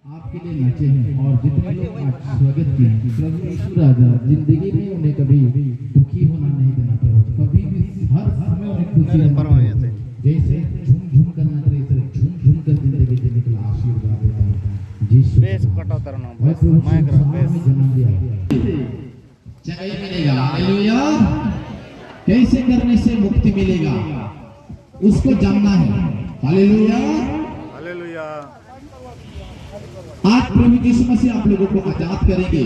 आपके लिए नाचे हैं और जितने लोग आज स्वागत किए हैं, प्रभु यीशु राजा जिंदगी में उन्हें कभी दुखी होना नहीं देना प्रभु, कभी भी हर समय उन्हें खुशी देना। जैसे झूम झूम कर नाच रहे थे, झूम झूम कर जिंदगी जीने के लिए आशीर्वाद देता हूं। यीशु बेस कटा उतरना मैं बस प्रभु माइक के रख सामने बेस जन्म दिया, जय मिलेगा। हालेलुया। कैसे करने से मुक्ति मिलेगा उसको जानना है। हालेलुया। हालेलुया। आज प्रभु यीशु मसीह आप लोगों को आजाद करेंगे।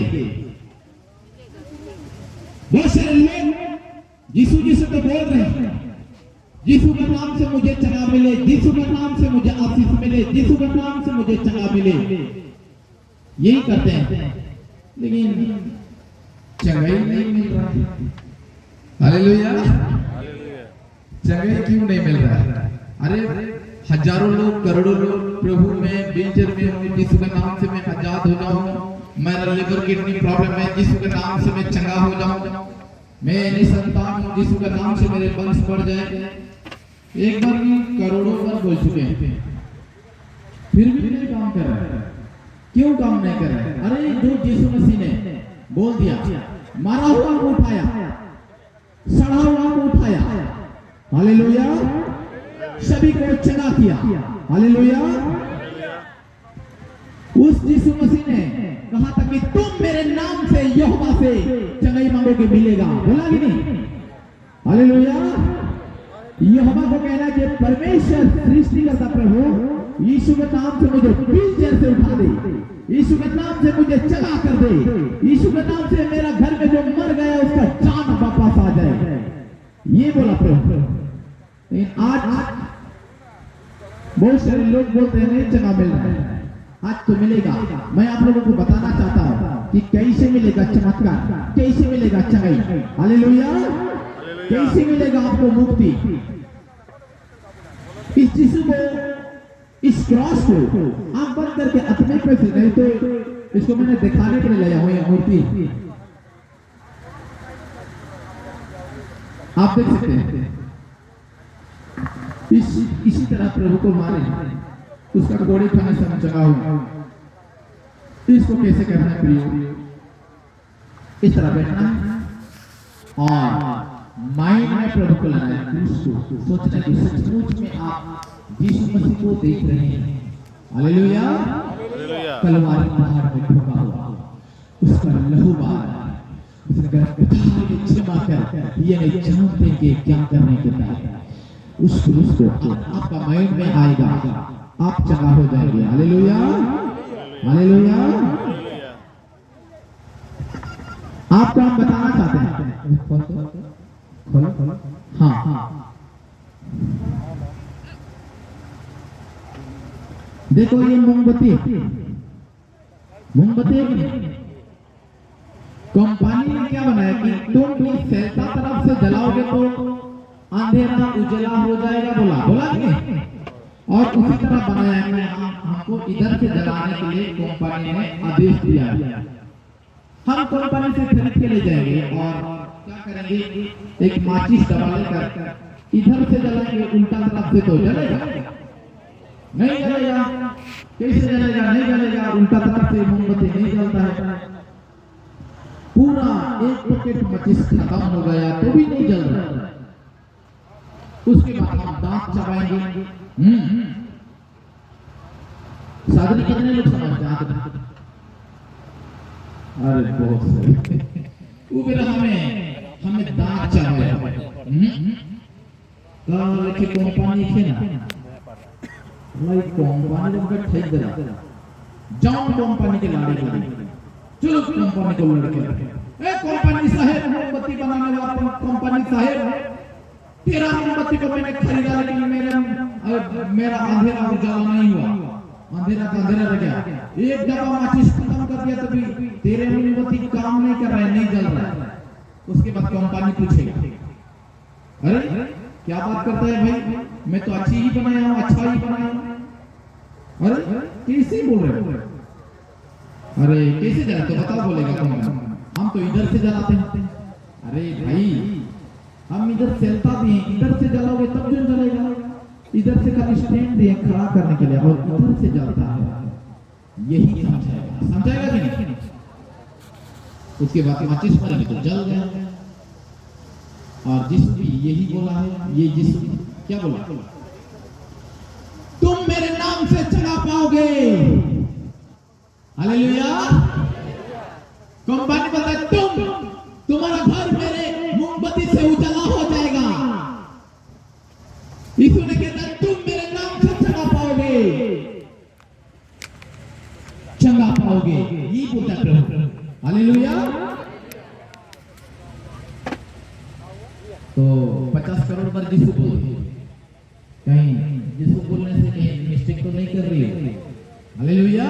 बहुत सारे लोग यीशु यीशु तो बोल रहे हैं, यीशु के नाम से मुझे चंगा मिले, यीशु के नाम से मुझे आशीष मिले, यीशु के नाम से मुझे चंगा मिले, यही करते हैं, लेकिन चंगाई नहीं मिल रहा है। हालेलुया। चंगाई क्यों नहीं मिल रहा है? अरे हजारों लोग, करोड़ों लोग प्रभु में बेंचर में यीशु के नाम से मैं आजाद हो जाऊं, मेरा लिवर किडनी प्रॉब्लम है, यीशु के नाम से मैं चंगा हो जाऊं, मैं निसंतान हूं, यीशु के नाम से मेरे वंश बढ़ जाए। एक बार नहीं करोड़ों बार बोल चुके हैं, फिर भी नहीं काम कर रहा है। क्यों काम नहीं कर रहा है? अरे जो यीशु मसीह ने बोल दिया, मारा हुआ को उठाया, सड़ा हुआ को उठाया, हालेलुया, सभी को चंगा किया, हालेलुया। उस यीशु मसीह ने कहा था कि तुम मेरे नाम से यहोवा से चंगाई मांगोगे मिलेगा, बोला कि नहीं? हालेलुया। यहोवा को कहना कि परमेश्वर सृष्टिकर्ता प्रभु यीशु के नाम से मुझे व्हीलचेयर से उठा दे, यीशु के नाम से मुझे चंगा कर दे, यीशु के नाम से मेरा घर में जो मर गया उसका जान वापस आ जाए, ये बोला प्रभु। लेकिन आज बहुत सारे लोग बोलते हैं नहीं चंगा मिल रहा है। आज तो मिलेगा। मैं आप लोगों को बताना चाहता हूं कि कैसे मिलेगा चमत्कार, कैसे मिलेगा चंगाई, हालेलुया, कैसे मिलेगा आपको मुक्ति। इस यीशु को, इस क्रॉस को आप बंद करके अपने पे से, नहीं तो इसको मैंने दिखाने के लिए लाया हूं, ये मूर्ति आप देख सकते हैं। इसी तरह प्रभु को मारे, उसका गोली खाने से हम चंगा हुआ। इसको कैसे करना है प्रियो? इस तरह बैठना है और माइंड में प्रभु को लाना है, उसको सोचना कि सचमुच में आप यीशु मसीह को देख रहे हैं। हालेलुया। कलवारी पहाड़ में ठोका हुआ, उसका लहू बहा, उसने क्षमा कर, ये नहीं जानते कि क्या करने के बाद उस क्रूस को आपका माइंड में आएगा, आप चंगा हो जाएंगे। Hallelujah, hallelujah. आपको हम बताना चाहते हैं, खोलो, हाँ, देखो ये मोमबत्ती कंपनी ने क्या बनाया कि तुम सैलता तरफ से जलाओगे तो अंधेरा उजला हो जाएगा, बोला कि नहीं? और उसी तरह बनाया है, हमको इधर से जलाने के लिए कंपनी ने आदेश दिया। हम कंपनी से खरीद के ले जाएंगे और क्या करेंगे, एक माचिस डबा लेकर इधर से जलाएंगे, उल्टा तरफ से तो जलेगा नहीं, जलेगा। कैसे जलेगा? नहीं जलेगा, उल्टा तरफ से मोमबत्ती नहीं जलता है। पूरा एक पैकेट माचिस खत्म हो गया तो भी नहीं जल रहा। उसके बाद हम दांत चबाएंगे। साधन कितने लोग समझते हैं? अरे बहुत सही। वो फिर हमें दांत चबाया। कल के कंपनी थे ना, भाई कंपनी लोग का ठीक दे, जाओ कंपनी के लाड़े चलो कंपनी को लड़के, ए कंपनी साहब, मोमबत्ती बनाने वाला कंपनी साहब, तेरा मोमबत्ती को मैंने खरीदा लेकिन मेरा अंधेरा उजाला नहीं हुआ, अंधेरा का अंधेरा रह गया। एक डब्बा माचिस खत्म कर दिया तभी तेरे मोमबत्ती काम नहीं कर रहा है, नहीं जल रहा है। उसके बाद कंपनी पूछेगी, अरे क्या बात करता है भाई, मैं तो अच्छी ही बनाया हूँ, अच्छा ही बनाया हूँ। अरे कैसे बोल रहे हो? अरे कैसे जलाते हो बताओ, बोलेगा कौन? हम तो इधर से जलाते हैं। अरे भाई हम इधर चलता भी हैं, इधर से जलाओगे तब जो जलेगा। इधर से खाली स्टैंड दिए खड़ा करने के लिए और इधर से जलता है। यही समझाएगा कि नहीं? उसके बाद माचिस मारेंगे तो जल गया। और यीशु भी यही बोला है, ये यीशु क्या बोला? तुम मेरे नाम से चला पाओगे। हालेलुया। कंपनी बताए तुम्हारा घर मेरे मोमबत्ती से उजाला हो जाएगा। यीशु ने कहता तुम मेरे नाम से चला पाओगे, चंगा पाओगे, ये बोलता प्रभु। हालेलुया। तो 50 करोड़ बार यीशु बोले, कहीं यीशु बोलने से कहीं मिस्टेक तो नहीं कर रही है? हालेलुया।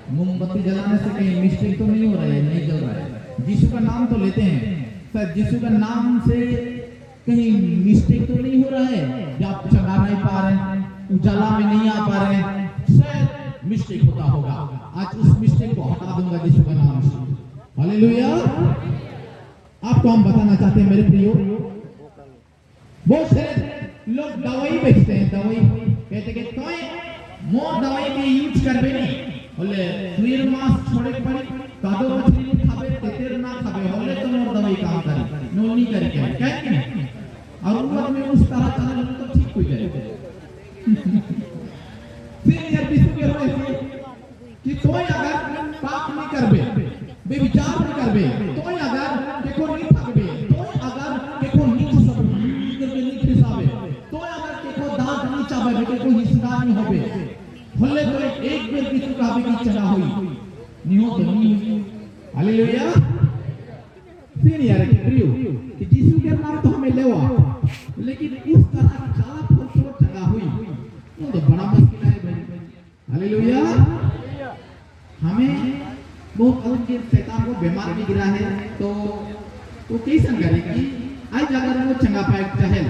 मोमबत्ती जलाने से कहीं मिस्टेक तो नहीं हो रहा है? नहीं जल रहा है। यीशु का नाम तो लेते हैं, सर यीशु का नाम से कहीं मिस्टेक तो नहीं हो रहा है? जब आप चला नहीं पा रहे हैं, उजाला में नहीं आ पा रहे हैं, शायद मिस्टेक होता होगा। आज उस मिस्टेक को हटा दूंगा यीशु का नाम से। हालेलुया। आपको हम बताना चाहते हैं मेरे प्रियो, बहुत सारे लोग दवाई बेचते हैं, दवाई कहते कि तोय मोर दवाई के यूज करबे नहीं बोले, फिर मास छोड़े पड़े कादो मछली खाबे तेतेर ना खाबे होले तो मोर दवाई काम करे नो नहीं करे क्या नहीं। और उम्र में उस तरह चले तो ठीक हो जाए। फिर यार विश्व के होए कि तोय अगर पाप नहीं करबे, बेविचार नहीं करबे, तोय अगर देखो नहीं थकबे, तोय अगर देखो नहीं सब करके नहीं खिसाबे, तोय अगर देखो दांत नहीं चाबे, देखो हिस्सा नहीं होबे भले तो एक बेर की चुकावे की चला हुई नहीं हो तो नहीं हुई। हालेलुया। फिर यार प्रियो कि यीशु के नाम तो हमें लेवा, लेकिन उस तरह चला तो चला हुई वो तो बड़ा मुश्किल है भाई। हालेलुया। हमें वो कौन के शैतान को बीमार भी गिरा है तो कैसा करे कि आज अगर वो चंगा पाए चाहे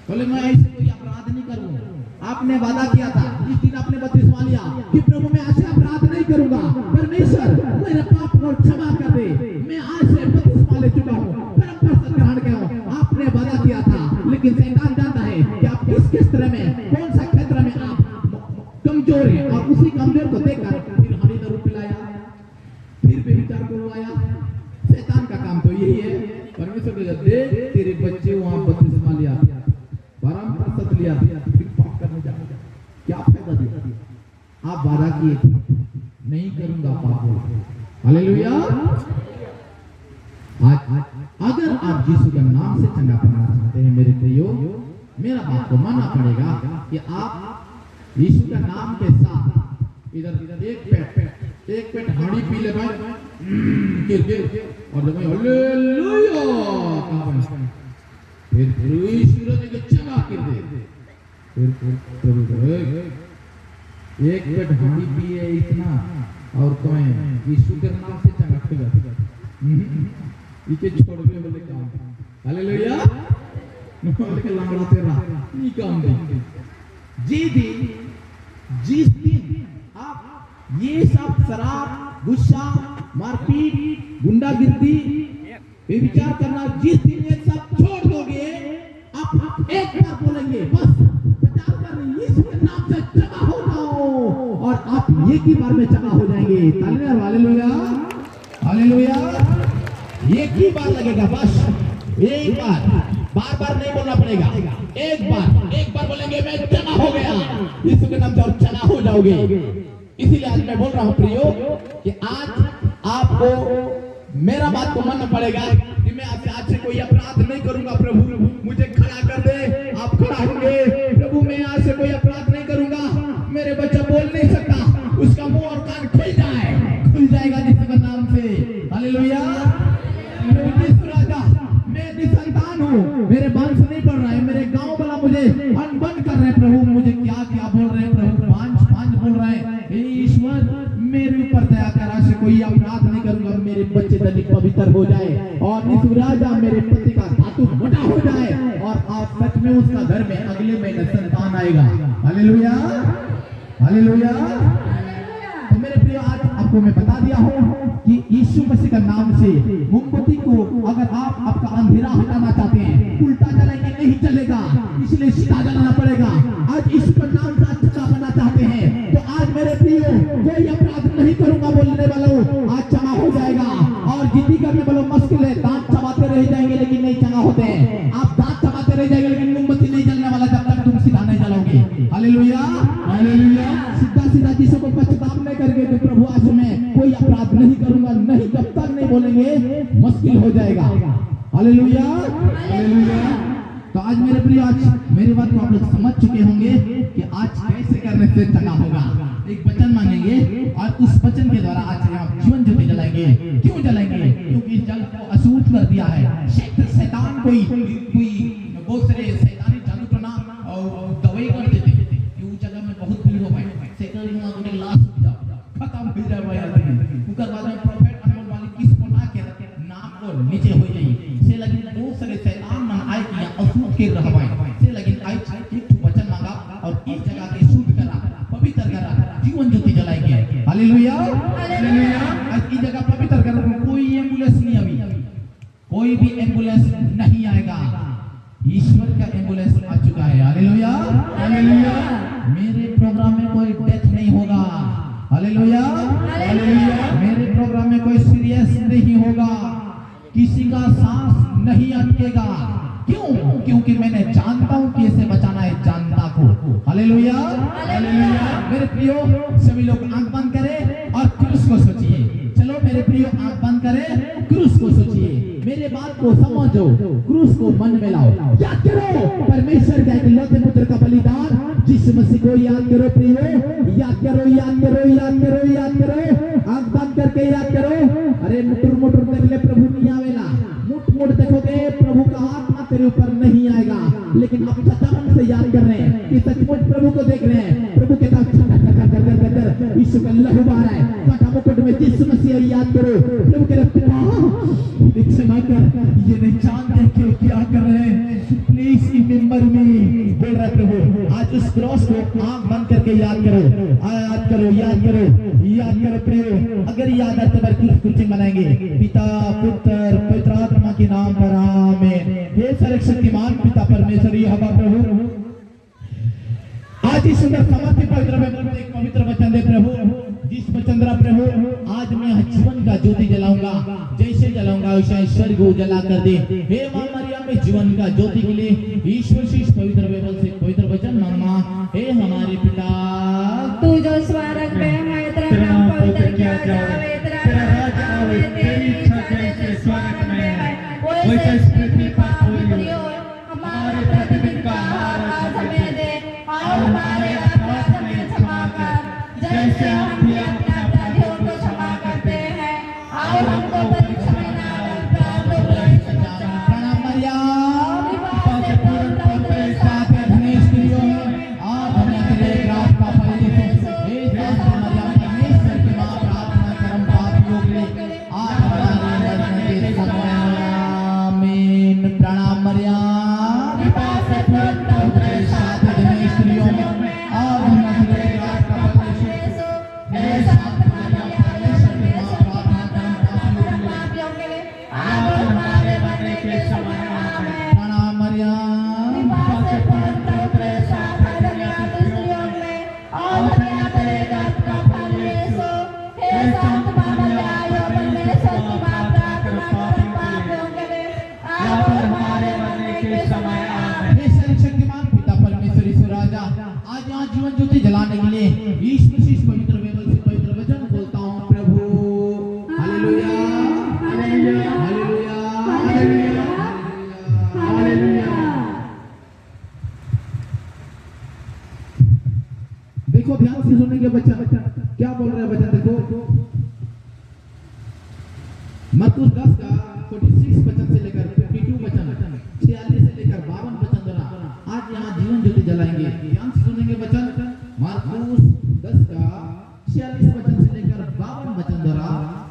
बोले मैं ऐसे कोई अपराध नहीं करूंगा। आपने वादा किया था, इस दिन आपने बपतिस्मा लिया कि प्रभु मैं आज से अपराध नहीं करूंगा, परमेश्वर मेरे पाप को क्षमा कर दे, मैं आज से बपतिस्मा ले चुका हूं, परम प्रसाद ग्रहण किया हूं। आपने वादा किया था, लेकिन शैतान जानता है कि आप किस क्षेत्र में, कौन सा क्षेत्र में आप कमजोर हैं, और उसी कमजोर को देखकर फिर हरी दारू पिलाया, फिर बेविचार करवाया। शैतान का काम तो यही है। परमेश्वर ने देख तेरे बच्चे वहां बपतिस्मा लिया, परम प्रसाद लिया, क्या फायदा दिया? आप वादा किए थे नहीं करूंगा पाप। हालेलुया। आज अगर आप यीशु के नाम से चंगा पाना चाहते हैं मेरे प्रियो, मेरा बात को मानना पड़ेगा कि आप यीशु के नाम के साथ इधर एक पेट हाड़ी पी ले भाई और जब हालेलुया फिर यीशु ने चंगा कर दे, एक पेट हांडी पिए इतना और तुम्हें यीशु के नाम से चंगा कर इके छोड़ के बोले काम। हालेलुया। बोले के लंगड़ा तेरा नहीं काम दे। जिस दिन आप ये सब शराब, गुस्सा, मारपीट, गुंडागिर्दी, व्यभिचार करना, जिस दिन ये सब छोड़ दोगे, आप एक बार बोलेंगे बस यीशु के नाम से चंगा हो जाओ, और आप एक ही बार में चंगा हो जाएंगे। हालेलुया। हालेलुया। एक ही बार लगेगा, बस एक बार बार नहीं बोलना पड़ेगा। एक बार बोलेंगे मैं चंगा हो गया यीशु के नाम से, और चंगा हो जाओगे। इसीलिए आज मैं बोल रहा हूं प्रियो कि आज आपको मेरा बात को मानना पड़ेगा कि मैं आज से कोई अपराध नहीं करूंगा। प्रभु मुझे खड़ा कर दे, आप खड़ा होंगे। प्रभु मैं आज से कोई अपराध नहीं करूंगा। मेरे बच्चा बोल नहीं सकता, उसका मुंह और कान खुल जाएगा यीशु के नाम से। हालेलुया। राजा मैं निसंतान हूँ, मेरे वंश नहीं पढ़ रहा है, मेरे गांव वाला मुझे अनबन कर रहे हैं। प्रभु मुझे क्या क्या बोल रहे हैं, प्रभु पांच बोल रहे हैं। ईश्वर मेरे ऊपर दया कर, आज से कोई अपराध नहीं करूंगा। मेरे बच्चे धनिक पवित्र हो जाए, और यीशु राजा मेरे पति का धातु मोटा हो जाए, और आप सच में उसका घर में अगले महीने संतान आएगा। हालेलुया। हालेलुया। तो मेरे प्रिय आज आपको मैं बता दिया हूं कि यीशु मसीह का नाम से मोमबत्ती को अगर आप आपका अंधेरा हटाना चाहते हैं, उल्टा जलाएंगे नहीं चलेगा, इसलिए सीधा जलाना पड़ेगा। आज यीशु का नाम से अच्छा बनना चाहते हैं तो आज मेरे प्रियो कोई अपराध नहीं करूंगा बोलने वालों, आज क्षमा हो जाएगा। और जिद्दी करने वालों मुश्किल है, दांत चबाते रह जाएंगे लेकिन नहीं क्षमा होते हैं। आप दांत चबाते रह जाएंगे लेकिन मोमबत्ती नहीं जलने वाला जब तक तुम सीधा नहीं जलाओगे। Hallelujah, hallelujah. सीधा सीधा जिसको को पश्चाताप नहीं करके तो प्रभु आज मैं कोई अपराध नहीं करूंगा नहीं, जब तक नहीं बोलेंगे मुश्किल हो जाएगा। Hallelujah, hallelujah. तो आज मेरे प्रिय, आज मेरी बात को आप लोग समझ चुके होंगे कि आज कैसे करने से चंगा होगा। एक वचन मांगेंगे और उस वचन के द्वारा आज हम जीवन ज्योति जलाएंगे। क्यों जलाएंगे? क्योंकि इस जल को अशुद्ध कर दिया है शैतान। कोई बहुत सारे शैतानी जादू टोना और दवाई कर देते कि उस जगह में बहुत भीड़ हो पाए, शैतान हुआ को लाश हो जाओ खत्म हो जाए भाई आदमी। उनका बाद में प्रॉफिट अनमोल वाली किस को ना के नाम को नीचे हो जाए से लगी बहुत सारे शैतान मन आए कि अशुद्ध के रहवाए से लगी आई एक वचन मांगा और इस जगह के शुद्ध करा, पवित्र करा, जीवन ज्योति जलाएंगे। Hallelujah, hallelujah. आज की जगह पवित्र करा। कोई एम्बुलेंस नहीं, अभी कोई भी एम्बुलेंस नहीं आएगा, ईश्वर का एम्बुलेंस आ चुका है। Hallelujah, hallelujah. मेरे प्रोग्राम में कोई डेथ नहीं होगा। Hallelujah, hallelujah. मेरे प्रोग्राम में कोई सीरियस नहीं होगा, किसी का सांस नहीं अटकेगा। क्यों? क्योंकि मैंने जानता हूं कि इसे बचाना है जनता को। Hallelujah, hallelujah. मेरे प्रियो, सभी लोग आंख बंद करें और क्रूस को सोचिए। चलो मेरे प्रियो, आंख बंद करें, क्रूस को सोचिए, मेरे बात को समझो, क्रूस को मन में लाओ। याद करो परमेश्वर का इकलौते पुत्र का बलिदान, जिस मसीह को याद करो प्रियो, याद करो, याद करो, याद करो, याद करो, आंख बंद करके याद करो। अरे मुटुर मुटुर देख ले, प्रभु नहीं आवेला। मुट मुट देखोगे, प्रभु का आत्मा तेरे ऊपर नहीं आएगा। लेकिन आप सच्चा मन से याद कर रहे हैं कि सचमुच प्रभु को देख रहे हैं। प्रभु के साथ यीशु का लहू बह रहा है, कांटा मुकुट में जिस मसीह याद करो। प्रभु के क्षमा कर, ये नहीं जानते क्यों क्या कर रहे हैं, प्लीज रिमेंबर मी बोल रहा प्रभु। आज उस क्रॉस को आंख बंद करके याद करो, याद करो, याद करो, याद करो प्रियो। अगर याद है तो कुछ बनाएंगे। पिता, पुत्र, पवित्र आत्मा के नाम पर आमीन। हे सर्वशक्तिमान पिता परमेश्वर यहोवा प्रभु, आज इस सुंदर समर्पित पवित्र वचन दे प्रभु, जिस वचन द्वारा प्रभु आज मैं जीवन का ज्योति जलाऊंगा, जैसे जलाऊंगा वैसे ईश्वर को जला कर दे। हे मां मरियम में जीवन का ज्योति के लिए ईश्वर से पवित्र बाइबल से पवित्र वचन मांगना। हे हमारे पिता, तू जो स्वर्ग में है, तेरा नाम पवित्र किया जावे, तेरा राज्य आवे, तेरी इच्छा जैसे स्वर्ग में है वैसे इस पृथ्वी पर पूरी हो। हमारे प्रतिदिन का आहार आज हमें दे, और हमारे अपराध हमें क्षमा कर जैसे हम भी अपने अपराधियों को क्षमा करते हैं, और हमको परीक्षा में न डाल, परंतु बुराई से बचा। प्रणाम मरियम, पिता के पूर्ण पवित्र साथ धन्य स्त्रियों में और धन्य तेरे ग्रास का फल यीशु। हे संत मरियम, परमेश्वर की मां, प्रार्थना करम पापियों के लिए आज हमारे मरने के समय। आमीन। प्रणाम मरियम, पिता से पूर्ण पवित्र साथ धन्य स्त्रियों में और धन्य तेरे ग्रास का फल यीशु। हे संत मरियम, परमेश्वर की मां, प्रार्थना करम पापियों के लिए आज हमारे मरने के समय। आमीन। प्रणाम मरियम, पिता से पूर्ण पवित्र साथ धन्य स्त्रियों में और धन्य तेरे गर्भ का फल यीशु। हे संत मरियम, परमेश्वर की मां, प्रार्थना करम पापियों के लिए आज हमारे मरने के समय। आमीन। हे सर्वशक्तिमान पिता परमेश्वर ईश्वर राजा, आज यहाँ जीवन ज्योति जलाने के लिए यीशु मसीह पवित्र बाइबल से पवित्र वचन बोलता हूँ प्रभु। हालेलुया, हालेलुया, हालेलुया, हालेलुया, हालेलुया। देखो ध्यान से सुनेंगे बच्चा, क्या बोल रहे हैं बच्चा? देखो मत्ती 10 का 46 वचन से लेकर 52 वचन, 46 से लेकर 52 वचन द्वारा आज यहाँ जीवन ज्योति जलाएंगे। ध्यान से सुनेंगे वचन। मार्कुस 10 का 46 वचन से लेकर 52 वचन द्वारा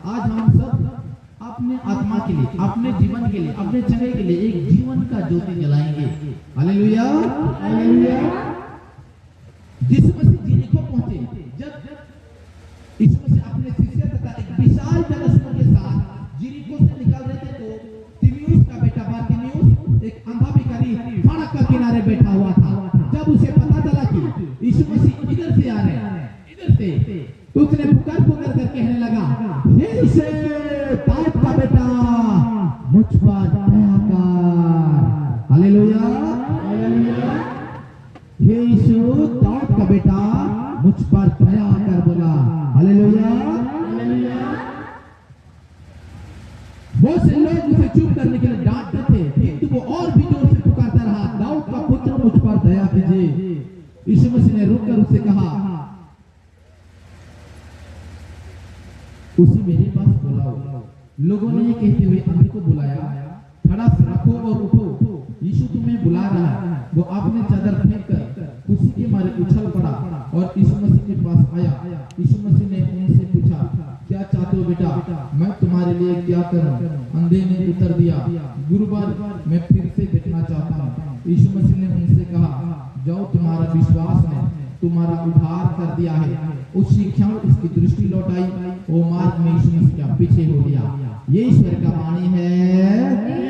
आज हम सब अपने आत्मा के लिए, अपने जीवन के लिए, अपने चंगे के लिए एक जीवन का ज्योति जलाएंगे। Hallelujah, hallelujah. जिस मसीह जीने को पहुंचे, जब यीशु मसीह अपने शिष्य तथा एक विशाल जनसमूह के साथ यरीको से निकल रहे थे तो तिमियुस का बेटा बारतिमियुस एक अंधा भिखारी सड़क के किनारे बैठा हुआ था। जब उसे पता चला कि यीशु मसीह इधर से आ रहे हैं, इधर से, उसने पुकार पुकार कर कहने लगा, हे यीशु दाऊद का बेटा मुझ पर दया कर। हालेलुया, हालेलुया। हे यीशु दाऊद का बेटा मुझ पर दया कर बोला। हालेलुया, हालेलुया। बहुत से लोग उसे चुप करने के लिए डांटते थे, किंतु वो और भी जोर से पुकारता रहा, दाऊद का पुत्र मुझ पर दया कीजिए। यीशु मसीह ने रुककर उससे कहा, उसे मेरे पास बुलाओ। लोगों ने ये कहते हुए अंधे को बुलाया, खड़ा रखो और उठो, यीशु तुम्हें बुला रहा है। वो अपने चादर फेंक कर खुशी के मारे उछल पड़ा और यीशु मसीह के पास आया। यीशु मसीह ने उनसे पूछा, क्या चाहते हो बेटा, मैं तुम्हारे लिए क्या करूं? अंधे ने उत्तर दिया, गुरुवर मैं फिर से देखना चाहता हूं। यीशु मसीह ने उनसे कहा, जाओ तुम्हारा विश्वास ने तुम्हारा उद्धार कर दिया है। उस शिक्षा उसकी दृष्टि लौटाई, वो मार्ग में यीशु मसीह के पीछे हो गया। ये ईश्वर का वाणी है।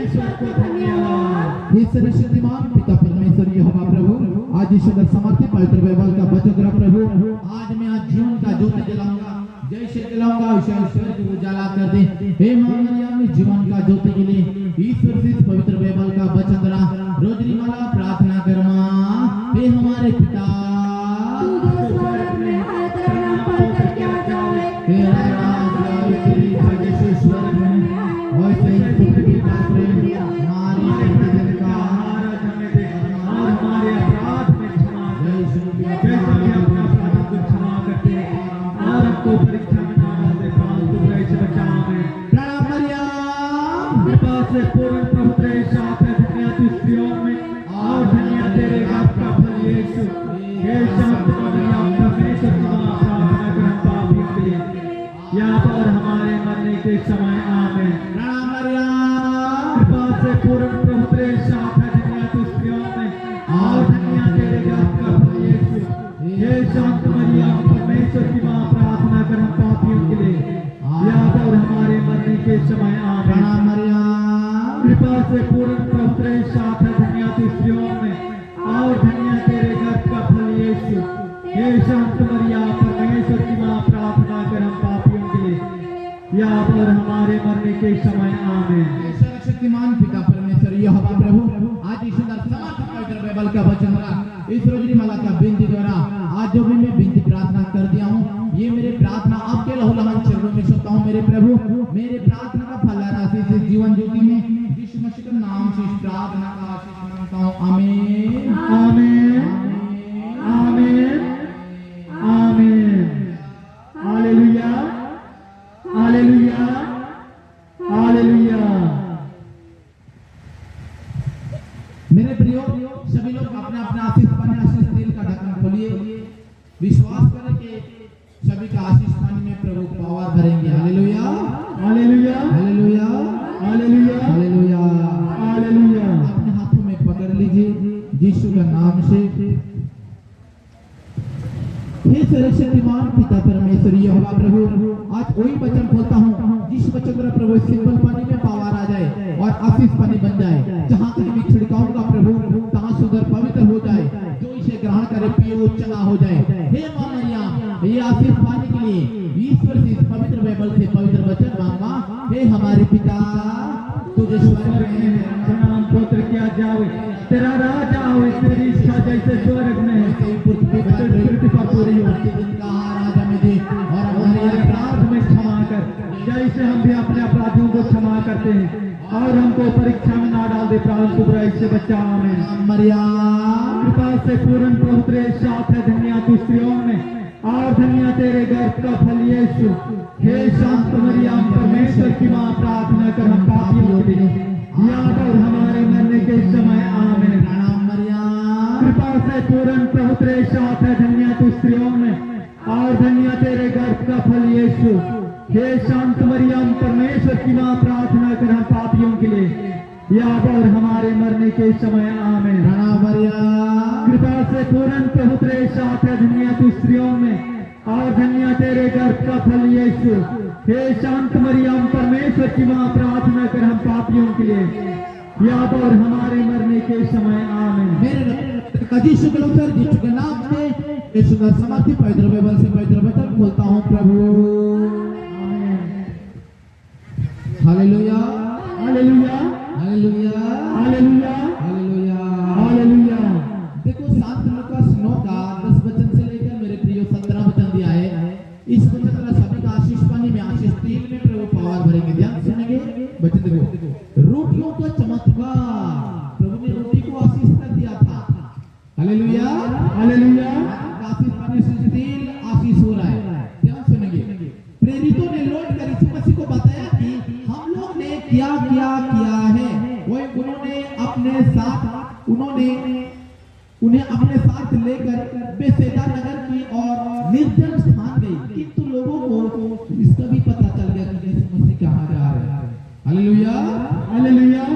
ईश्वर को धन्यवाद। हे सर्वशक्तिमान पिता परमेश्वर यहोवा प्रभु, आज ईश्वर समर्थित पवित्र बाइबल का वचन प्रभु, आज मैं आज जीवन का ज्योति जलाऊंगा, जय श्री जलाऊंगा, ईश्वर को उजाला कर दे। हे मां मरियम में जीवन का ज्योति के लिए ईश्वर से पवित्र बाइबल का वचन द्वारा रोजरी माला प्रार्थना कर मां। हे हमारे पिता तू जो स्वर्ग में है, तेरा नाम पवित्र किया जाए, तेरा राज आए, तेरी इच्छा जैसे स्वर्ग में वैसे ही पृथ्वी पर प्रेम हमारे प्रतिदिन का आहार हमें दे और हमारे अपराध में क्षमा कर, जैसा कि अपने अपराधों को क्षमा करते हैं, और हमको परीक्षा में ना डाले, परंतु बुराई से बचा हमें। प्रणाम मरियम, कृपा से पूर्ण प्रभु तेरे साथ है, धन्य तू स्त्रियों में और धन्य तेरे गर्भ का फल यीशु। हे शांत मरियम, परमेश्वर की मां, प्रार्थना कर हम पापियों के लिए, या और हमारे मरने के समय आमीन। प्रणाम मरियम, कृपा से पूर्ण प्रभु तेरे साथ है, धन्य तू स्त्रियों में और धन्य तेरे गर्भ का फल यीशु। हे शांत मरियम, परमेश्वर की मां, प्रार्थना कर हम पापियों के लिए, या और हमारे मरने के समय आमीन। प्रणाम मरियम, कृपा से पूर्ण प्रभु तेरे साथ है, धन्य तू स्त्रियों में और धन्य तेरे गर्भ का फल यीशु। हे शांत मरियम, परमेश्वर की मां, प्रार्थना कर हम पापियों के लिए, या और हमारे मरने के समय आमीन। सर्वशक्तिमान पिता परमेश्वर यहोवा प्रभु, आज इस सुंदर समर्थ पवित्र बाइबल का वचन द्वारा इस रोजरी माला का बिनती द्वारा आज जो भी मैं बिनती प्रार्थना कर दिया हूँ, ये मेरे प्रार्थना आपके लहूलुहान चरणों में सौंपता हूँ मेरे प्रभु। मेरे प्रार्थना का फल राशि से जीवन ज्योति में यीशु मसीह के नाम से इस प्रार्थना का आशीष मांगता हूँ। आमीन, आमीन, आमीन, आमीन। हालेलुया, हालेलुया, हालेलुया। मेरे प्रियो सभी लोग अपना अपना आशीष पानी, आशीष तेल का ढक्कन खोलिए, विश्वास करें कि सभी का आशीष पानी में प्रभु पावर भरेंगे। हालेलुया, हालेलुया, हालेलुया, हालेलुया, हालेलुया, हालेलुया। अपने हाथों में पकड़ लीजिए यीशु का नाम से। हे सर्वशक्तिमान पिता परमेश्वर यहोवा प्रभु, आज वही वचन खोलता हूँ जिस वचन द्वारा प्रभु सिंपल पानी में पावर आ जाए और आशीष पानी बन जाए। जहाँ कहीं भी छिड़काऊंगा प्रभु, तहाँ सुंदर पवित्र हो जाए, जो इसे ग्रहण करे पिए वो चंगा हो जाए। हे मां मरियम, ये आशीष पाने के लिए ईश्वर से इस पवित्र बाइबल से पवित्र वचन मांगा। हे हमारे पिता, तुझे स्वर्ग में तेरा नाम पवित्र किया जाए, तेरा राज आए, तेरी इच्छा जैसे स्वर्ग में है, पृथ्वी पर पूरी हो। प्रतिदिन का आहार आज हमें दे और हमारे अपराध में क्षमा कर, जैसे हम भी अपने अपराधियों को क्षमा करते हैं, और हमको परीक्षा में ना डाल दे, परंतु बुराई से बचा हमें। मरियम, कृपा से पूर्ण प्रभु तेरे साथ है, धन्य तू स्त्रियों में और धन्य तेरे गर्भ का फल यीशु। हे शांत मरियम, परमेश्वर की मां, प्रार्थना कर हम पापियों के लिए, या और हमारे मरने के समय आमीन। प्रणाम मरियम, कृपा से पूर्ण प्रभु तेरे साथ है, धन्य तू स्त्रियों में और धन्य तेरे गर्भ का फल यीशु। हे शांत मरियम, परमेश्वर की मां, प्रार्थना कर हम पापियों के लिए, या और हमारे मरने के समय आमीन। प्रणाम मरियम, कृपा से पूर्ण प्रभु तेरे साथ है, धन्य तू स्त्रियों में और धन्य तेरे गर्भ का फल यीशु। हे शांत मरियम, परमेश्वर की मां, प्रार्थना कर हम पापियों के लिए, या और हमारे मरने के समय आमीन। मेरे यीशु के नाम से इस सुंदर समाधि पवित्र बाइबल से पवित्र वचन खोलता हूँ प्रभु। हालेलुया हालेलुया हालेलुया हालेलुया हालेलुया हालेलुया। देखो संत लूकास 9 का 10 वचन से लेकर मेरे प्रियो 17 वचन दिया है। इस वचन का सभी का आशीष पानी में आशीष तेल में प्रभु पावर भरेंगे। ध्यान सुनेंगे वचन देखो। रोटियों का चमत्कार, प्रभु ने रोटी को आशीष कर दिया था। हालेलुया हालेलुया आशीष पानी से तेल आशीष हो रहा है। ध्यान सुनेंगे। प्रेरितों ने लौट कर यीशु मसीह को बताया कि हम लोग ने क्या क्या किया है। वही उन्हें अपने साथ लेकर बेसैदा नगर की और निर्जन स्थान गई। किंतु लोगों को इसका भी पता चल गया कि यीशु मसीह कहाँ जा रहे हैं। Hallelujah hallelujah.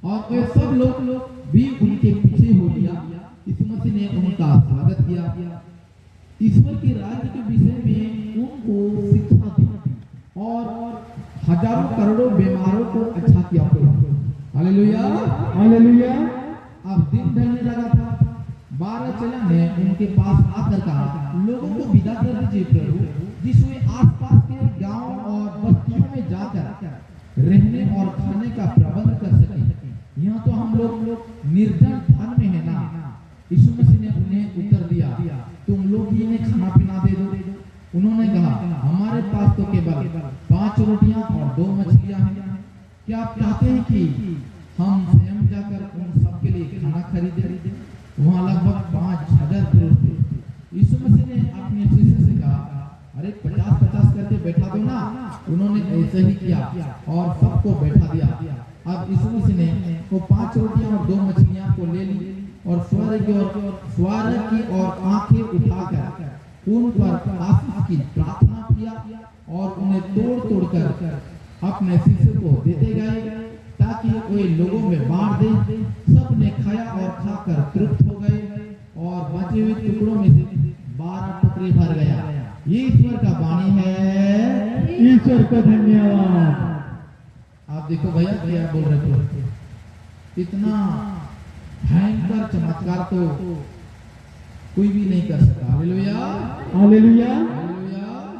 और वे सब लोग भी उनके पीछे हो लिया। यीशु मसीह ने उनका स्वागत किया, ईश्वर के राज्य के विषय में उनको शिक्षा दी और हजारों करोड़ों बीमारों को अच्छा किया। Hallelujah hallelujah. अब दिन ढलने लगा था। 12 चेलों ने उनके पास आकर कहा, लोगों को विदा कर दीजिए प्रभु, जिसमें आसपास के गांव और बस्तियों में जाकर रहने और खाने का प्रबंध कर सकें। यहाँ तो हम लोग निर्जन स्थान में है ना। यीशु मसीह ने उन्हें उत्तर दिया, तुम लोग ही इन्हें खाना पीना दे दो। उन्होंने कहा, हमारे पास तो केवल 5 रोटियां और 2 मछलियां हैं। क्या आप चाहते हैं कि हम स्वयं जाकर उन सबके लिए खाना खरीदें? वहाँ लगभग 5000 पुरुष थे। यीशु मसीह ने अपने शिष्य से कहा, अरे 50-50 करके बैठा दो ना। उन्होंने ऐसे ही किया और सबको बैठा दिया। अब यीशु मसीह ने वो 5 रोटियां और 2 मछलियां को ले ली और स्वर्ग की ओर आंखें उठाकर उन पर आशीष की प्रार्थना किया और उन्हें तोड़ कर अपने शिष्य को देते गए ताकि वे लोगों में बांट दें। सब ने खाया और खाकर तृप्त हो गए और बचे हुए टुकड़ों में से 12 टुकड़े भर गया। ये ईश्वर का वाणी है। ईश्वर को धन्यवाद। आप देखो भैया क्या बोल रहे थे, इतना भयंकर चमत्कार तो कोई भी नहीं कर सकता। हालेलुया हालेलुया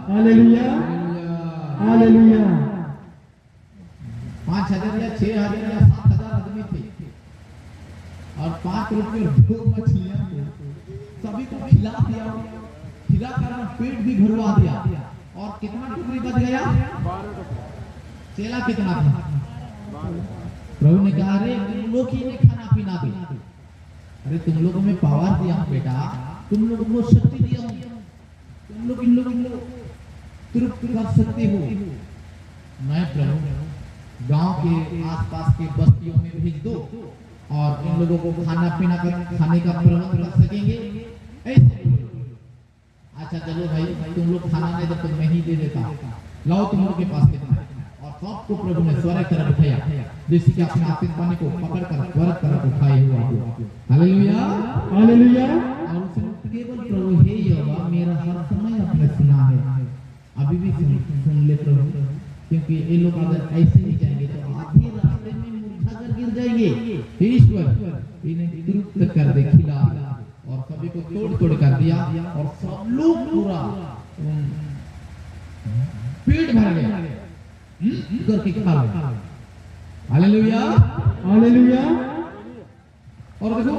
हालेलुया हालेलुया हालेलुया। 5000 या 6000 या 7000 आदमी थे और 5 रोटी और 2 मछलियां सभी को खिला दिया। खिलाकर पेट भी भरवा दिया। और कितना टुकड़ी बच गया? 12 चेला कितना था? प्रभु ने कहा, अरे तुम लोग ही ने खाना पीना दे। अरे तुम लोगों में पावर दिया बेटा, तुम लोगों को शक्ति दिया, तुम लोग इन लोगों को तृप्त कर सकते हो। मैं प्रभु गांव के आसपास के बस्तियों में भेज दो और इन लोगों को खाने का प्रबंध कर सकेंगे। ऐसे अच्छा चलो भाई, तुम लोग खाना नहीं दो तो मैं ही दे देता। लाओ तुम लोग के पास कितना। और सबको प्रभु ने स्वर्ग तरफ उठाया, जैसे कि अपने आशीष पानी को पकड़कर स्वर्ग तरफ उठाए हुआ हो। Hallelujah hallelujah. और उसने केवल प्रभु हे यहोवा मेरा हर समय आपने सुना है। अभी भी सुन ले प्रभु, क्योंकि ये लोग अगर ऐसे ही जाएंगे तो आधे रास्ते में मूर्छा कर गिर जाएंगे। ईश्वर इन्हें तृप्त कर दे, खिला और सभी को तोड़ कर दिया और सब लोग पूरा पेट भर गया करके खा लिया। Hallelujah hallelujah. और देखो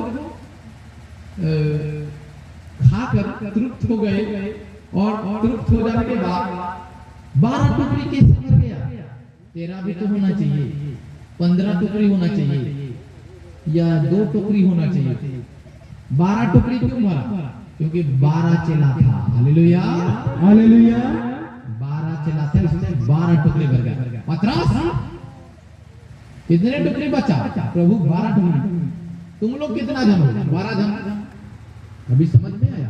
खाकर तृप्त हो गए और तृप्त हो जाने के बाद 12 टुकड़ी कैसे भर गया? 13 भी तो होना चाहिए, 15 टुकड़ी होना चाहिए या 2 टुकड़ी होना चाहिए। 12 टुकड़ी क्यों भरा? क्योंकि 12 चेला था। Hallelujah hallelujah. 12 चेला था, इसलिए 12 टुकड़ी भर गया। पतरस कितने टुकड़ी बचा? प्रभु 12 टुकड़ी। तुम लोग कितना जन हो? 12 जन। अभी समझ में आया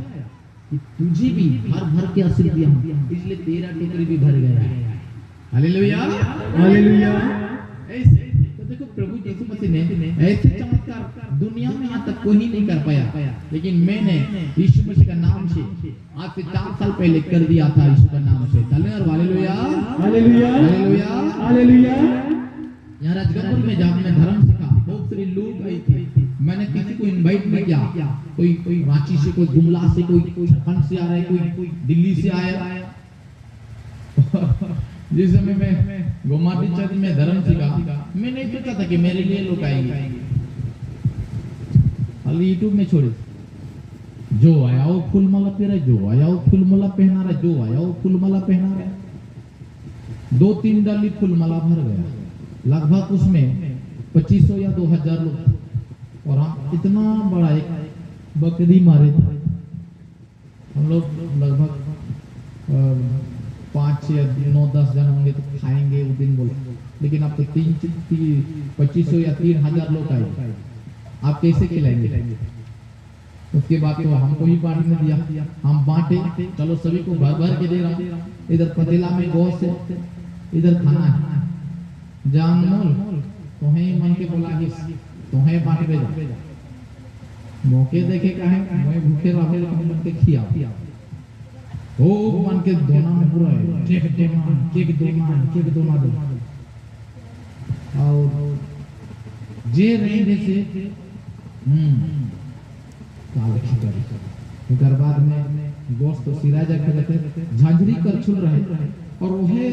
कि तुझे भी भर भर के आशीष दिया, इसलिए 13 टुकड़ी भी भर गया। Hallelujah hallelujah. ऐसे तो देखो प्रभु यीशु मसीह ने ऐसे चमत्कार दुनिया में आज तक कोई नहीं कर पाया, लेकिन मैंने यीशु मसीह का नाम से आज से 4 साल पहले कर दिया था। यीशु का नाम से चले और हालेलुया हालेलुया हालेलुया हालेलुया। यहाँ राजगढ़पुर में जब मैं धर्म सीखा, बहुत सारे लोग आए थे। मैंने किसी को इनवाइट नहीं क्या? कोई रांची से, कोई गुमला से, कोई झारखंड से आ रहा है, कोई दिल्ली से आया। जिस समय मैं गोमाती चर्च में धर्म सीखा, मैं नहीं सोचा था कि मेरे लिए लोग आएंगे। खाली यूट्यूब में छोड़े, जो आया वो फूलमाला पहना, जो आया वो फूलमाला पहना रहा, जो आया वो फूलमाला पहना रहा। 2-3 डाली फूलमाला भर गया, लगभग उसमें 2500 या 2000 लोग। और हम इतना बड़ा एक बकरी मारे थे, हम लोग लगभग 5 या 9-10 जन होंगे तो खाएंगे उस दिन बोले। लेकिन अब तो 2500 या 3000 लोग आए, आप कैसे खिलाएंगे? उसके बाद तो हमको ही बांटने दिया, हम बांटे, चलो सभी को भर भर के दे रहा हूँ। इधर पतीला में गोश्त है, इधर खाना है। जान मोल तुम्हें मन के बोला कि तुम्हें बांट भेजा, मौके देखे कहे मैं भूखे रहे मन के खिया हो मन के दोना में पूरा है, केक दोना दो। और जे रहने से बाद में गोश्त तो सिरा जा के झांझरी करछुल रहे, और वहे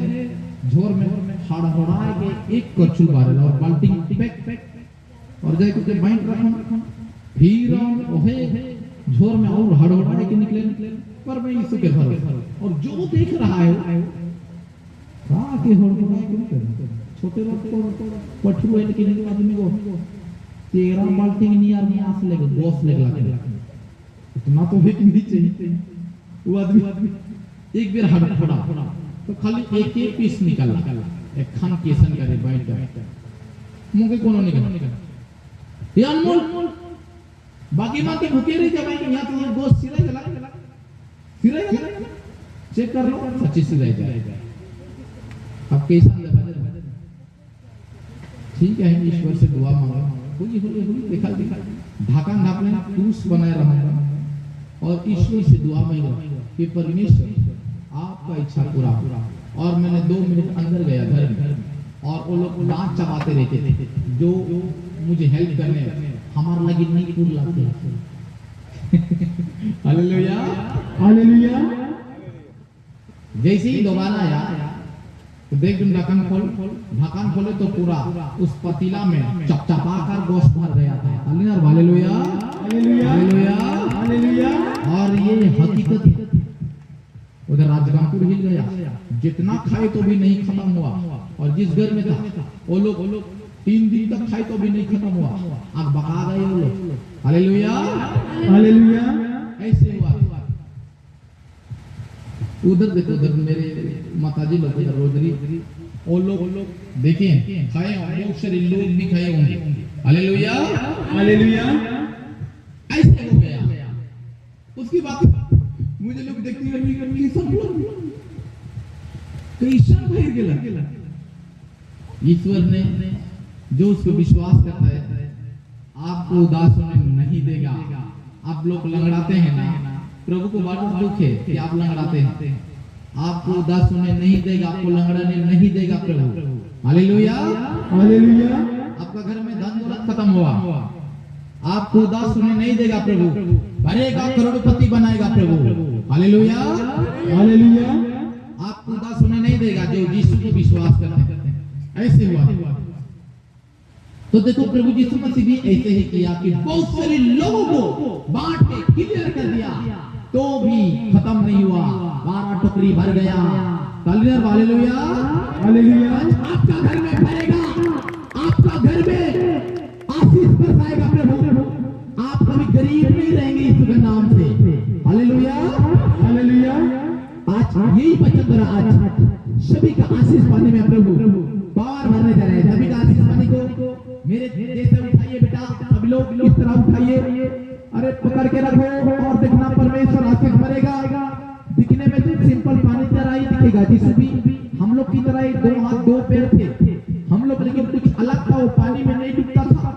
झोर में हड़हड़ा के एक करछुल बारे और बाल्टी पैक और जाए के बाइंड रखन, फिर वहे झोर में और हड़हड़ा के निकले। पर मैं यीशु के भरोसे, और जो देख रहा है का के हड़हड़ा के छोटे लोग को पठरू है, लेकिन आदमी को 13 बाल्टी नहीं यार में आस लेके गोश्त लेके इतना तो भी नहीं चाहिए। वो आदमी एक बार हड़हड़ा तो खाली एक पीस निकाला, एक खान केसन करे बैठ गए मुंह के कोनो निकल ये अनमोल बाकी मां के भूखे रह जाए यहां तो गोश्त सिरा जला चेक कर लो, सच्ची सिरा जाए। अब कैसा ठीक है, ईश्वर से दुआ मांगो, हुई दिखा ढाकन ढाकने क्रूस बनाए रहूंगा और ईश्वर से दुआ मांगो कि परमेश्वर आपका इच्छा पूरा हो। और मैंने 2 मिनट अंदर गया घर में, और वो लोग दांत चबाते रहते थे जो मुझे हेल्प करने, हमारा लगी नहीं पूर लाते। Hallelujah hallelujah. जैसे ही दोबारा आया तो देख तुम ढक्कन खोले तो पूरा उस पतीला में चपचपा कर गोश्त भर गया था। हालेलुया हालेलुया हालेलुया। और ये हकीकत है, उधर राजगांपुर हिल गया, जितना खाए तो भी नहीं खत्म हुआ। और जिस घर में था वो लोग 3 दिन तक खाए तो भी नहीं खत्म हुआ, आग बका गए वो लोग। Hallelujah hallelujah. ऐसे हुआ। उधर देखो, उधर मेरे माताजी लोग उधर रोजरी, वो लोग देखिए खाए होंगे, बहुत सारे लोग भी खाए होंगे। Hallelujah hallelujah. ऐसे हो गया। उसकी बात मुझे लोग देखते हैं सब लोग कैसा भर गेला। ईश्वर ने जो उसको विश्वास करता है आपको उदास होने नहीं देगा। आप लोग लंगड़ाते हैं ना, प्रभु को बड़ा दुख है कि आप लंगड़ाते हैं। आपको उदास होने नहीं देगा, आपको लंगड़ाने नहीं देगा प्रभु। हालेलुया हालेलुया। आपका घर में धन दौलत खत्म हुआ, आपको उदास होने नहीं देगा प्रभु, भरेगा, करोड़पति बनाएगा प्रभु। हालेलुया हालेलुया। आपको उदास होने नहीं देगा जो यीशु को विश्वास करते हैं। ऐसे हुआ। तो देखो प्रभु यीशु मसीह भी ऐसे ही किया कि बहुत सारे लोगों को बांट के क्लियर कर दिया, तो भी खत्म नहीं हुआ, 12 टोकरी भर गया। Hallelujah hallelujah. आपका घर में भरेगा, आपका घर में आशीष बरसाएगा प्रभु। आप कभी गरीब नहीं रहेंगे यीशु के नाम से। Hallelujah hallelujah. आज यही वचन रहा, आज सभी का आशीष पाने में प्रभु पावर भरने जा रहे हैं। सभी का आशीष पाने को मेरे जैसे उठाइए बेटा, सब लोग इस तरह उठाइए, अरे पकड़ के रखो और देखना परमेश्वर आशीष भरेगा। दिखने में तो सिंपल पानी तरह ही दिखेगा, जिससे भी हम लोग की तरह 2 हाथ 2 पैर थे हम लोग, लेकिन कुछ अलग था। वो पानी में नहीं डूबता था,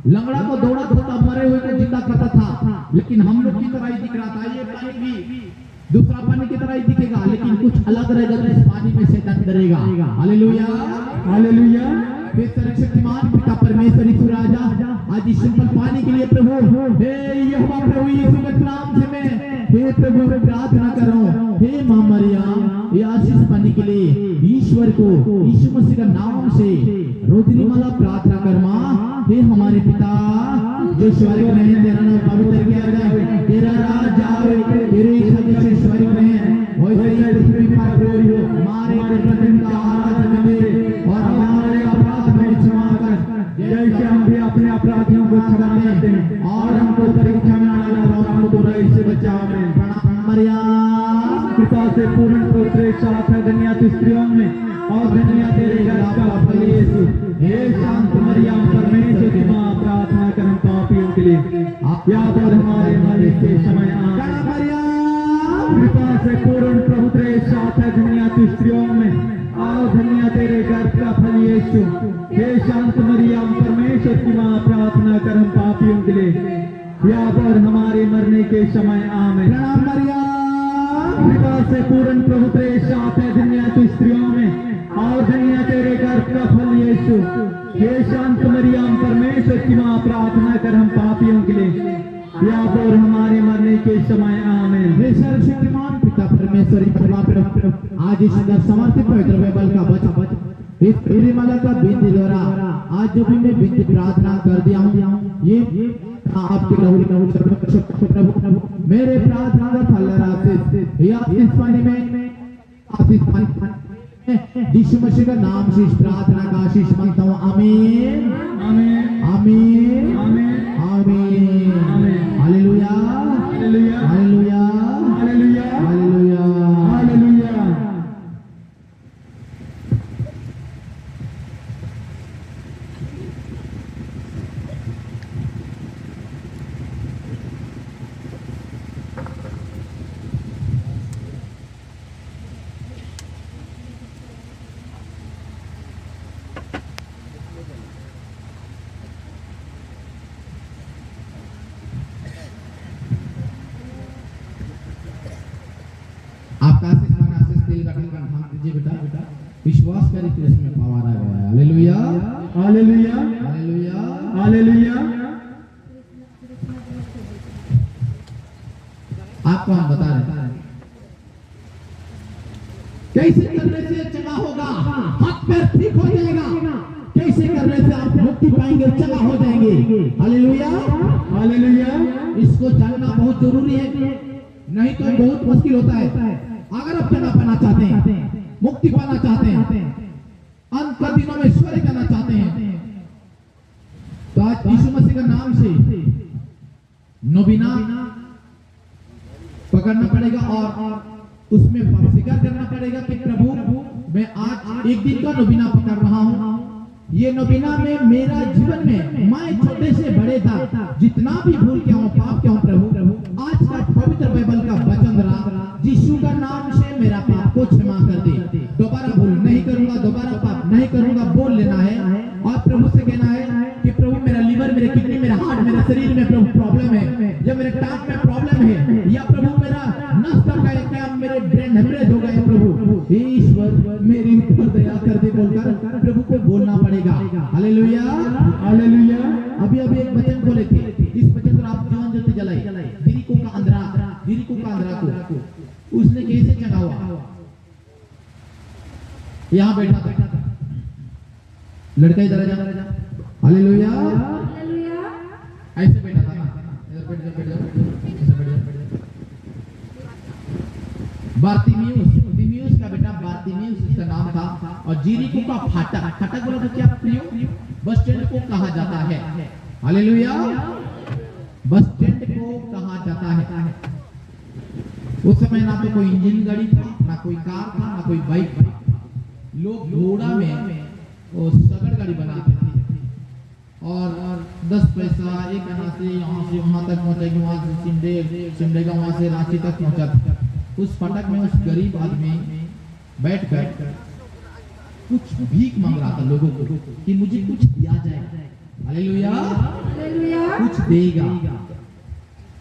लंगड़ा तो दौड़ा था, मरे हुए को जिंदा करता था, लेकिन हम लोग की तरह ही दिख रहा था। ये पानी भी दूसरा पानी की तरह ही दिखेगा, लेकिन कुछ अलग रहेगा, तो इस पानी में शैतान डरेगा। Hallelujah hallelujah. शक्तिमान पिता परमेश्वर यीशु राजा आज इस सिंपल पानी के लिए प्रभु हे यहोवा प्रभु यीशु के नाम से मैं हे प्रभु मैं प्रार्थना कर रहा हूँ, हे मां मरियम ये आशीष पाने के लिए ईश्वर को यीशु मसीह का नाम से रोजनी माला प्रार्थना कर मां। हे हमारे पिता जो स्वर्ग में है, तेरा नाम पवित्र किया जाए, तेरा राज आए, तेरी इच्छा जैसे स्वर्ग में है वैसे ही पृथ्वी पर हो। हमारे प्रतिदिन का आहार हमें दे और हमारे अपराध हमें क्षमा कर जैसे हम भी अपने अपराधियों को क्षमा करते हैं, और हमको परीक्षा में न डालो और हमको बुराई से बचाओ। प्रणाम मरियम कृपा से पूर्ण पवित्र साथ है, धन्य तू स्त्रियों में और धन्य तेरे गर्भ का फल यीशु। हे शांत मरियम परमेश्वर की मां प्रार्थना कर हम पापियों के लिए याद और हमारे मरने के समय मरियम कृपा से पूर्ण प्रभु तेरे साथ है, धन्य तू स्त्रियों में और धन्य तेरे गर्भ का फल यीशु। हे शांत मरियम परमेश्वर की मां प्रार्थना कर हम पापियों के लिए याद और हमारे मरने के समय आमीन। प्रणाम मरियम कृपा से पूर्ण प्रभु तेरे साथ है, धन्य तू स्त्रियों में और धन्य तेरे गर्भ का फल यीशु। हे शांत मरियम परमेश्वर की मां प्रार्थना कर हम पापियों के लिए याद और हमारे मरने के समय आमीन। हे सर्वशक्तिमान पिता परमेश्वर आज इस समर्पित पवित्र बाइबल का वचन इस मेरी माला का बिंदी द्वारा आज जो भी मैं बिंदी प्रार्थना कर दिया हूँ ये आपके प्रभु मेरे प्रार्थना का फल आशीष इस पानी में आशीष पानी यीशु मसीह का नाम से इस प्रार्थना का आशीष मांगता हूँ। आमीन आमीन आमीन आमीन आमीन। हालेलुया हालेलुया हालेलुया हालेलुया हालेलुया हालेलुया। आपका आशीष तेल का ढक्कन ढांक दीजिए बेटा, विश्वास करें कि उसमें पावर आ गया है। हालेलुया हालेलुया हालेलुया हालेलुया। आपको हम बता रहे हैं कैसे करने से चंगा होगा, हाथ पैर ठीक हो जाएगा, कैसे करने से आप मुक्ति पाएंगे, चंगा हो जाएंगे। Hallelujah hallelujah. इसको जानना बहुत जरूरी है, नहीं तो बहुत मुश्किल होता है। अगर आप चंगा पाना चाहते हैं, मुक्ति पाना चाहते हैं, अंत के दिनों में स्वर्ग जाना चाहते हैं, तो आज यीशु मसीह के नाम से नबीना पकड़ना पड़ेगा और उसमें स्वीकार करना पड़ेगा कि प्रभु मैं आज एक दिन का नबीना पकड़ रहा हूं। ये नबीना में मेरा जीवन में मैं छोटे से बड़े था जितना भी भूल किया हूं, पाप किया हूं, प्रभु आज का पवित्र बाइबल का वचन रहा यीशु का नाम से मेरा पाप को क्षमा कर दे। दोबारा भूल नहीं करूंगा, दोबारा पाप नहीं करूंगा बोल लेना है और प्रभु से कहना है कि प्रभु मेरा लीवर, मेरे किडनी, मेरा हार्ट, मेरे शरीर में प्रभु प्रॉब्लम है, या मेरे टांग में प्रॉब्लम है, या प्रभु मेरा नस टप गया, क्या मेरे ब्रेन हेमरेज हो गए, प्रभु ईश्वर मेरी ऊपर दया कर दे बोलकर प्रभु को बोलना पड़ेगा। Hallelujah hallelujah. अभी अभी एक वचन को लेके इस वचन को आप जीवन ज्योति जलाई दिरिको का अंधरा को उसने कैसे चढ़ा हुआ, यहाँ बैठा था लड़का, इधर जा। हालेलुया ऐसे बैठा था ना, इधर बैठ जा, ऐसे बैठ जा। बारतिमियुस का बेटा बारतिमियुस उसका नाम था, और जीरिको का फाटक बोला तो क्या प्रियो बस स्टैंड को कहा जाता है। हालेलुया बस स्टैंड को कहा जाता है। उस समय ना तो कोई इंजन गाड़ी था, ना कोई कार था, ना कोई बाइक था, लोग घोड़ा में वो सगड़ गाड़ी बनाते थे और 10 पैसा एक आना से यहाँ से वहां तक पहुंचेगी, वहां से सिमडेगा, वहां से रांची तक पहुंचा। उस फाटक में उस गरीब आदमी बैठकर कुछ भीख मांग रहा था लोगों को कि मुझे कुछ दिया जाए। हालेलुया कुछ देगा,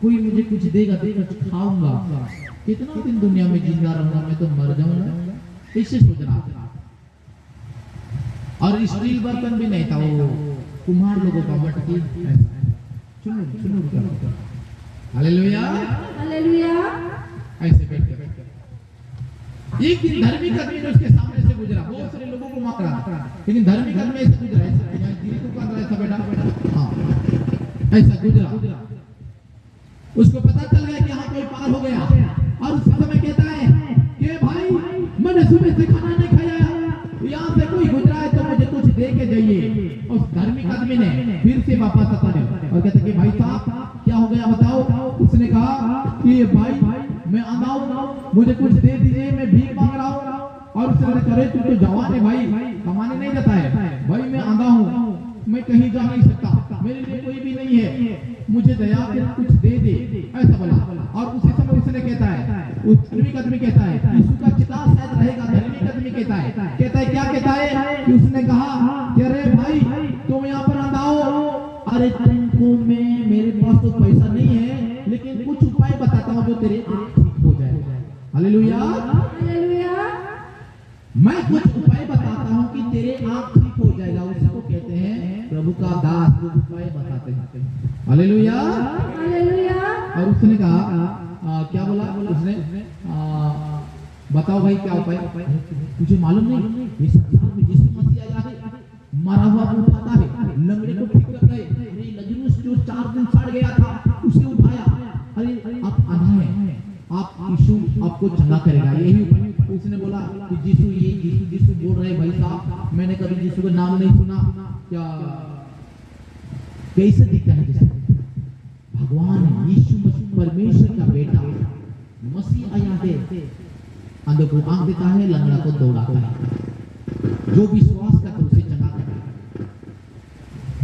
कोई मुझे कुछ देगा, कुछ खाऊंगा, कितना दिन दुनिया में जिंदा रहूंगा, मैं तो मर जाऊंगा, ऐसे सोच रहा था। और स्टील बर्तन भी नहीं था, वो कुम्हार लोगों का मटकी चुनुर चुनुर कर, हालेलुया, हालेलुया। ऐसे बैठ कर एक दिन धार्मिक आदमी ने उसके सामने से गुजरा, बहुत सारे लोगों को मार रहा था, लेकिन धार्मिक आदमी ऐसे गुजरा, ऐसे को कर ऐसा बेटा, हाँ ऐसा गुजरा, उसको पता चल गया कि यहाँ कोई पार हो गया, और उस समय कहता है कि भाई मैंने सुबह से खाना नहीं खाया, यहाँ से कोई गुजरा है तो मुझे कुछ दे के जाइए। उस धार्मिक आदमी ने फिर से वापस आता है और कहता कि भाई साहब क्या हो गया बताओ। उसने कहा कि भाई मैं आंधा हूं, मुझे कुछ दे दीजिए, मैं भीख मांग रहा हूँ। और उसने कहा तू तो जवान है भाई, कमाने नहीं जाता है, भाई मैं आंधा हूँ, मैं कहीं जा नहीं सकता, मेरे लिए कोई भी नहीं है, मुझे दया कर कुछ दे दे, ऐसा बोला। और उसी समय उसने कहता है, उस धार्मिक आदमी कहता है यीशु का चिता शायद रहेगा, धार्मिक आदमी कहता है क्या कहता है कि उसने कहा कि अरे भाई तुम यहाँ पर आंधा हो, अरे तुमको मेरे पास तो पैसा नहीं है, लेकिन कुछ उपाय बताता हूँ जो तेरे आंख ठीक हो जाए। Hallelujah, hallelujah. मैं कुछ उपाय बताता हूँ कि तेरे आंख ठीक हो जाएगा। उसको कहते हैं प्रभु का दास, जो उपाय बताते हैं। Hallelujah, hallelujah. और उसने कहा क्या बोला उसने, बताओ भाई क्या उपाय, मुझे मालूम नहीं, ये संसार में यीशु मसीह आया है, मरा हुआ को उठाता है, लंगड़े को ठीक कर गए, लजरूस जो 4 दिन सड़ गया था उसे उठाया। अरे आप आना है, आप यीशु आपको चंगा करेगा, यही उपाय। उसने बोला कि यीशु बोल रहे भाई साहब, मैंने कभी यीशु का नाम नहीं सुना, क्या कैसे दिखता है जैसे भगवान यीशु मसीह परमेश्वर का बेटा मसीह आया है, अंधे को आंख देता है, लंगड़ा को दौड़ाता है, जो विश्वास करता है उसे चंगा करता है,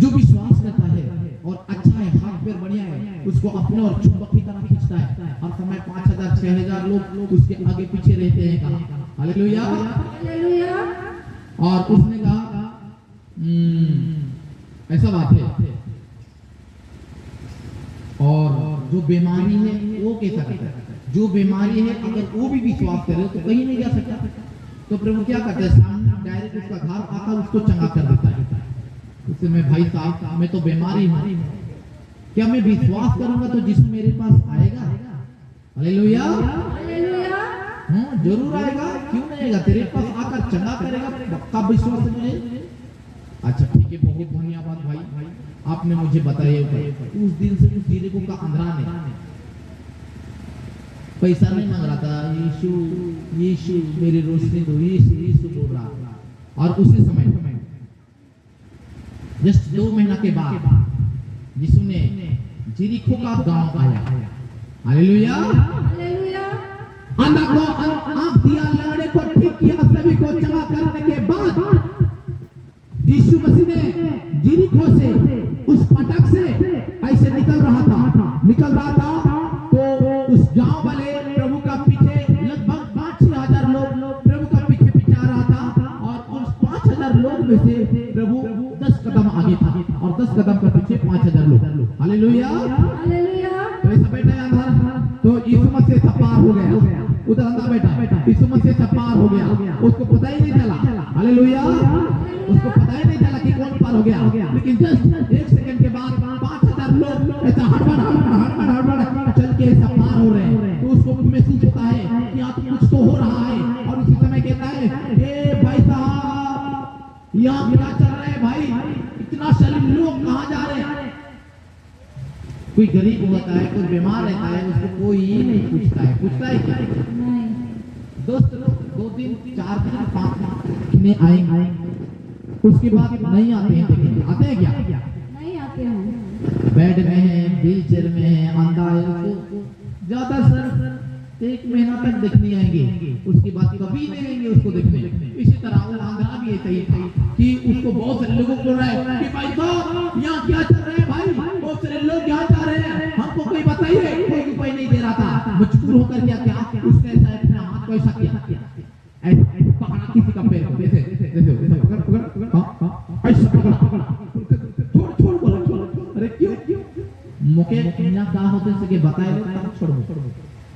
जो विश्वास करता है और अच्छा है, हाथ पैर बढ़िया है, उसको अपने और चुंबक की तरह खींचता है। हर समय 5000 6000 लोग उसके आगे पीछे रहते हैं। कहा हालेलुया, हालेलुया। और उसने कहा ऐसा बात है, और जो बीमारी है वो कैसा करता है, जो बीमारी है अगर वो भी विश्वास करे तो कहीं नहीं जा सकता, तो प्रभु क्या करता है, सामने डायरेक्ट उसका घर आकर उसको चंगा कर देता है। उससे मैं भाई साहब मैं तो बीमारी हूँ, क्या मैं विश्वास करूंगा तो यीशु मेरे पास आएगा? Hallelujah, hallelujah. हाँ जरूर आएगा, क्यों नहीं आएगा, तेरे पास आकर चंगा करेगा, पक्का विश्वास है मुझे। अच्छा ठीक है, बहुत धन्यवाद भाई, आपने मुझे बताया। उस दिन से उस जीरे को का अंधरा ने पैसा नहीं मांग रहा था, यीशु मेरी रोशनी दो, यीशु बोल रहा था। और उसी समय जस्ट 2 महीना के बाद यीशु ने यरीहो का गांव आया। Hallelujah, hallelujah. अंधा को आंख दिया, लंगड़े को ठीक किया, सभी को चंगा करने के बाद यीशु मसीह ने यरीहो से उस फटक से ऐसे निकल रहा था तो उस गांव वाले प्रभु का पीछे लगभग 5-6 हजार लोग प्रभु का पीछे आ रहा था, और उस 5000 लोग में से प्रभु 10 कदम आगे था और 10 कदम के पीछे 5000 लोग। Hallelujah, hallelujah. तो ऐसा बैठा है अंधा, तो यीशु मसीह से पार हो गया, उधर अंधा बैठा, यीशु मसीह से पार हो गया, उसको पता ही नहीं चला। हालेलुया, उसको पता ही नहीं चला कि कौन पार हो गया, लेकिन जस्ट 1 सेकंड के बाद 5000 लोग ऐसा हड़बड़ चल के ऐसा पार हो रहे हैं, तो उसको महसूस होता है कि यहाँ कुछ तो हो रहा है। और उसी समय कहता है ए भाई साहब यहाँ क्या चल रहा है भाई, इतना सारे लोग कहाँ जा रहे हैं। कोई गरीब होता है, कोई बीमार रहता है, उसको कोई नहीं पूछता है क्या? नहीं। दोस्त लोग 2 दिन 4 दिन 5 दिन आएंगे, उसके बाद नहीं आते हैं। आते हैं क्या? नहीं आते हैं। बेड में है, व्हीलचेयर में है, अंधा है, उसको ज्यादा सर 1 महीना तक देखने आएंगे, उसके बाद कभी नहीं आएंगे उसको देखने। इसी तरह वो आंध्रा भी ऐसा ही था कि उसको बहुत सारे लोगों बोल रहा है कि भाई साहब यहाँ क्या चल रहा है भाई, बहुत सारे लोग यहाँ जा रहे हैं, हमको कोई बताइए। कोई उपाय नहीं दे रहा था, मजबूर होकर क्या उसने ऐसा अपना हाथ को ऐसा किया, ऐसा पकड़ा किसी का पैर को, ऐसे पकड़ हाँ ऐसा पकड़ा, छोड़ बोला, अरे क्यों मुके यहाँ क्या होते सके बताए तब छोड़ो,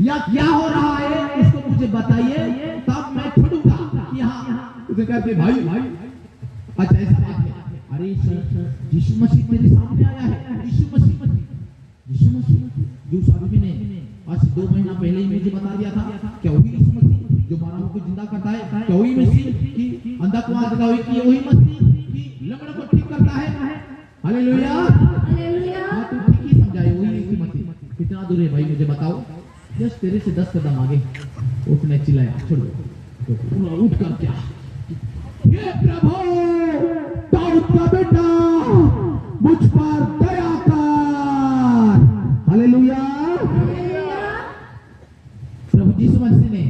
या क्या हो रहा है उसको मुझे बताइए तब मैं छोड़ूंगा। यहाँ उसने कहते भाई अच्छा ऐसा बात है, अरे यीशु मसीह तेरे सामने आया है, यीशु मसीह जो उस आदमी ने आज 2 महीना पहले ही मुझे बता दिया था, क्या वही यीशु मसीह जो मरा हुआ को जिंदा करता है? क्या वही मसीह कि अंधा को आंख दिखावे कि वही मसीह कि लंगड़ों को ठीक करता है? Hallelujah, hallelujah. हाँ, तू ठीक ही समझाए, वही यीशु मसीह। कितना दूर है भाई मुझे बताओ? जस्ट तेरे से 10 कदम आगे। उसने चिल्लाया, छोड़ दो, तो पूरा उठ कर क्या, हे प्रभु दाऊद का बेटा मुझ पर दया कर। हालेलुया। प्रभु यीशु मसीह ने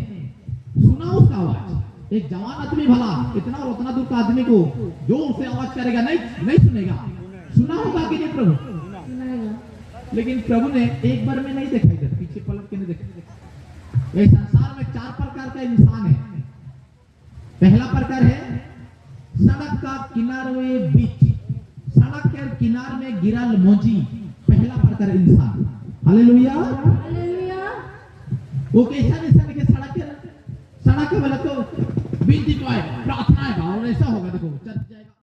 सुना उसका आवाज। एक जवान आदमी भला इतना और उतना दूर का आदमी को जो उसे आवाज करेगा नहीं सुनेगा? सुना होगा कि नहीं प्रभु? लेकिन प्रभु ने एक बार में नहीं देखा, इधर पीछे पलट के नहीं देखा। इस संसार में 4 प्रकार का इंसान है। पहला प्रकार है सड़क का किनारे बीच, सड़क के किनारे में गिरल मोजी, पहला प्रकार इंसान। Hallelujah, hallelujah. वो कैसा इंसान के सड़क के बोले तो बिनती तो है, प्रार्थना है और ऐसा होगा, देखो चर्च जाएगा।